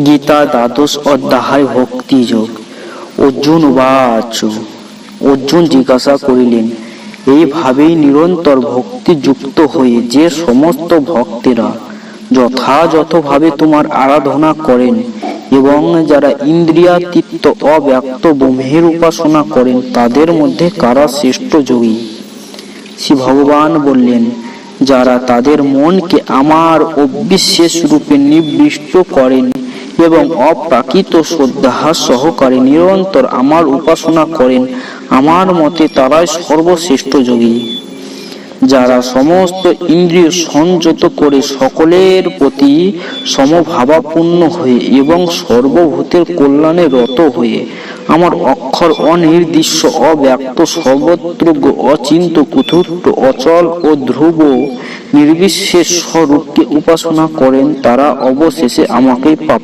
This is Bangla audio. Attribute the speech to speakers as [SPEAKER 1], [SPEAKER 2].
[SPEAKER 1] গীতা দ্বাদশ অধ্যায় ভক্তিযোগ। অর্জুন উবাচ। অর্জুন জিজ্ঞাসা করিলেন, এইভাবেই নিরন্তর ভক্তিযুক্ত হয়ে যে সমস্ত ভক্তেরা যথাযথভাবে তোমার আরাধনা করেন এবং যারা ইন্দ্রিয়াতীত অব্যক্ত ব্রহ্মের উপাসনা করেন, তাদের মধ্যে কারা শ্রেষ্ঠ যোগী? শ্রী ভগবান বললেন, যারা তাদের মনকে আমার অবিশেষ রূপে নিবিষ্ট করেন এবং অপ্রাকৃত শ্রদ্ধা সহকারে নিরন্তর আমার উপাসনা করেন, আমার মতে তারাই সর্বশ্রেষ্ঠ যোগী। যারা সমস্ত ইন্দ্রিয় সংযত করে সকলের প্রতি সমভাবাপন্ন হয়ে এবং সর্বভূতের কল্যাণে রত হয়ে আমার অক্ষর অনির্দিষ্ট অব্যক্ত সর্বত্রজ্ঞ অচিন্ত কুতুর্ত অচল ও ধ্রুব নির্বিশেষ স্বরূপকে উপাসনা করেন, তারা অবশেষে আমাকে প্রাপ্ত